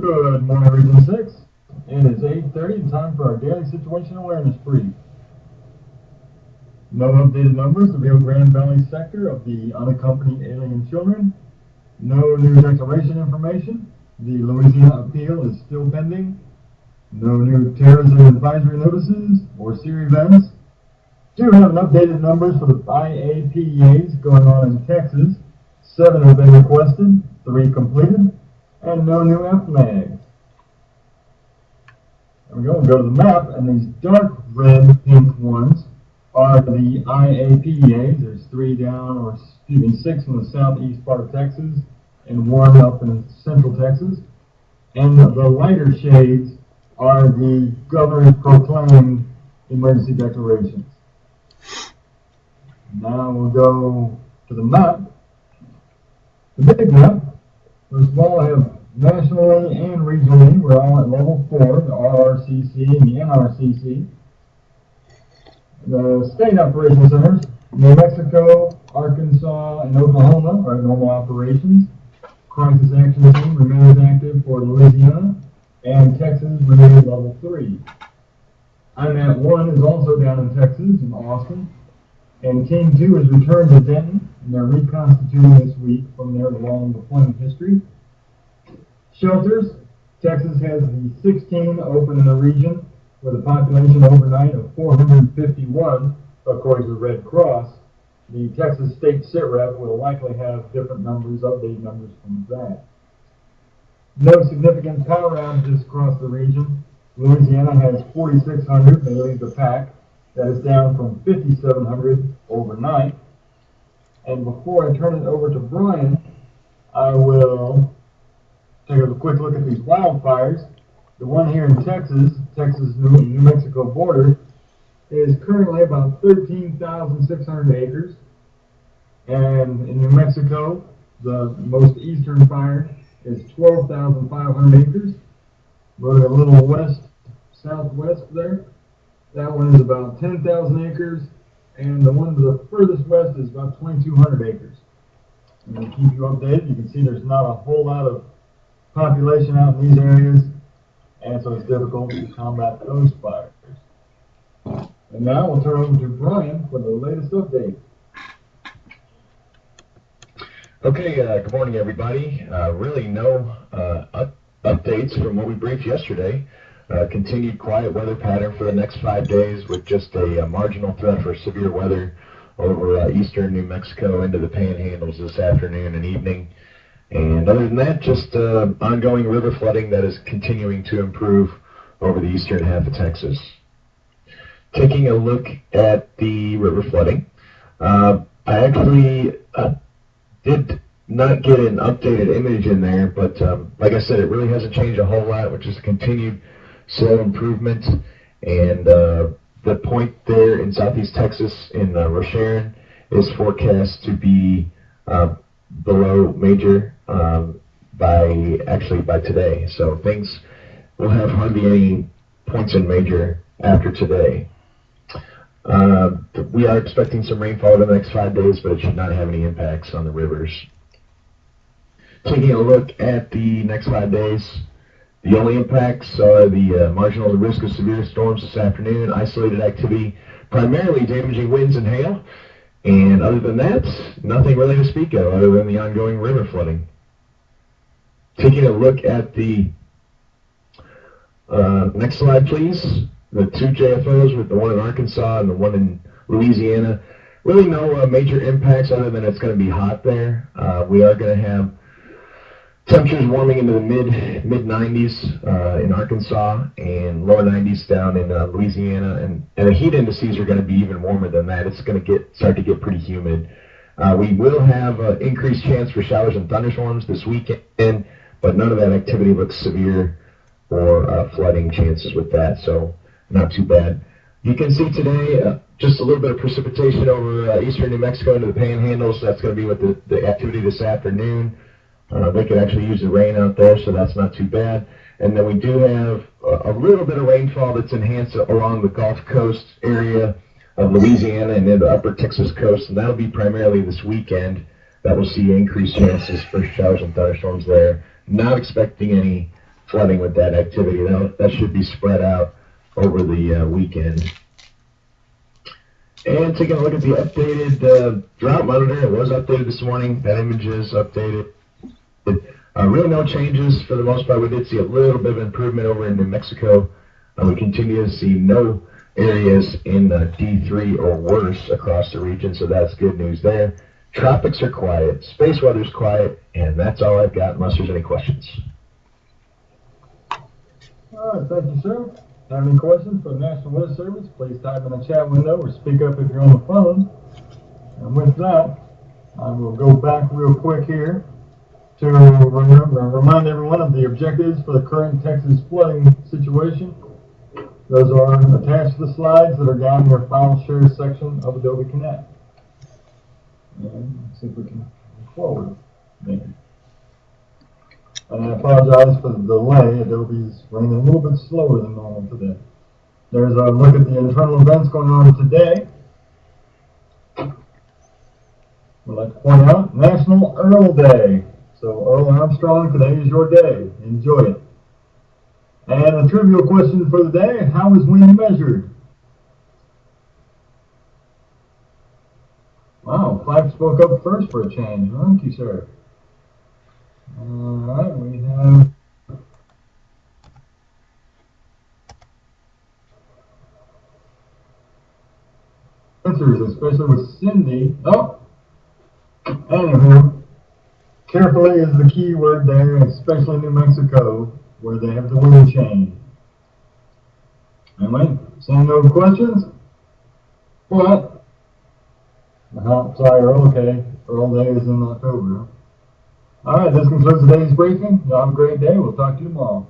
Good morning, Region 6. It is 8:30 and time for our daily situation awareness brief. No updated numbers, the Rio Grande Valley sector of the unaccompanied alien children. No new declaration information. The Louisiana appeal is still pending. No new terrorism advisory notices or SEER events. Do have an updated numbers for the IAPEAs going on in Texas. 7 have been requested, 3 completed, and no new FMAGs. There we go. We'll go to the map, and these dark red pink ones are the IAPEAs. There's 3 down, or excuse me, 6 in the southeast part of Texas, and 1 up in central Texas. And the lighter shades are the government proclaimed emergency declarations. Now we'll go to the map. The big map. First of all, I have nationally and regionally, we're all at level 4, the RRCC and the NRCC. The state operation centers, New Mexico, Arkansas, and Oklahoma are normal operations. Crisis action team remains active for Louisiana, and Texas remains level 3. IMAT 1 is also down in Texas, in Austin, and Team 2 has returned to Denton, and they're reconstituting this week from their long deployment history. Shelters, Texas has the 16 open in the region with a population overnight of 451, according to the Red Cross. The Texas State SITREP will likely have different numbers, updated numbers from that. No significant power outages across the region. Louisiana has 4,600, they lead the pack. That is down from 5,700 overnight. And before I turn it over to Brian, I will take a quick look at these wildfires. The one here in Texas, New Mexico border, is currently about 13,600 acres. And in New Mexico, the most eastern fire is 12,500 acres. Going a little west, southwest there, that one is about 10,000 acres. And the one to the furthest west is about 2,200 acres. I'm going to keep you updated. You can see there's not a whole lot of population out in these areas, and so it's difficult to combat those fires. And now we'll turn over to Brian for the latest update. Okay, good morning, everybody. Really no updates from what we briefed yesterday. Continued quiet weather pattern for the next 5 days with just a marginal threat for severe weather over eastern New Mexico into the panhandles this afternoon and evening. And other than that, just ongoing river flooding that is continuing to improve over the eastern half of Texas. Taking a look at the river flooding, I actually did not get an updated image in there, but like I said, it really hasn't changed a whole lot, which is a continued slow improvement. And the point there in southeast Texas in Rocheron is forecast to be below major by today. So things will have hardly any points in major after today. We are expecting some rainfall in the next 5 days, but it should not have any impacts on the rivers. Taking a look at the next 5 days, the only impacts are the marginal risk of severe storms this afternoon, isolated activity, primarily damaging winds and hail, and other than that, nothing really to speak of other than the ongoing river flooding. Taking a look at the next slide, please. The 2 JFOs, with the one in Arkansas and the one in Louisiana, really no major impacts other than it's going to be hot there. We are going to have temperatures warming into the mid 90s in Arkansas and lower 90s down in Louisiana, and the heat indices are going to be even warmer than that. It's going to start to get pretty humid. We will have increased chance for showers and thunderstorms this weekend, but none of that activity looks severe or flooding chances with that, so not too bad. You can see today just a little bit of precipitation over eastern New Mexico into the panhandles. That's going to be with the activity this afternoon. They could actually use the rain out there, so that's not too bad. And then we do have a little bit of rainfall that's enhanced along the Gulf Coast area of Louisiana and then the upper Texas coast, and that'll be primarily this weekend that we'll see increased chances for showers and thunderstorms there. Not expecting any flooding with that activity. That should be spread out over the weekend. And taking a look at the updated drought monitor, it was updated this morning. That image is updated. Really no changes for the most part. We did see a little bit of improvement over in New Mexico. We continue to see no areas in D3 or worse across the region, so that's good news there. Tropics are quiet, space weather's quiet, and that's all I've got unless there's any questions. All right, thank you, sir. Have any questions for the National Weather Service, please type in the chat window or speak up if you're on the phone. And with that, I will go back real quick here to remind everyone of the objectives for the current Texas flooding situation. Those are attached to the slides that are down in your file share section of Adobe Connect. And let's see if we can move forward. Maybe. And I apologize for the delay. Adobe is running a little bit slower than normal today. There's a look at the internal events going on today. I'd like to point out National Earl Day. So Earl Armstrong, today is your day. Enjoy it. And a trivial question for the day, how is wind measured? Wow, Fife spoke up first for a change. Thank you, sir. Alright, we have answers, especially with Cindy. Oh! Anywho, carefully is the key word there, especially New Mexico, where they have the wind change. Anyway, seeing no questions? What? Sorry, Earl, okay. Earl Day is in October. Alright, this concludes today's briefing. Y'all have a great day. We'll talk to you tomorrow.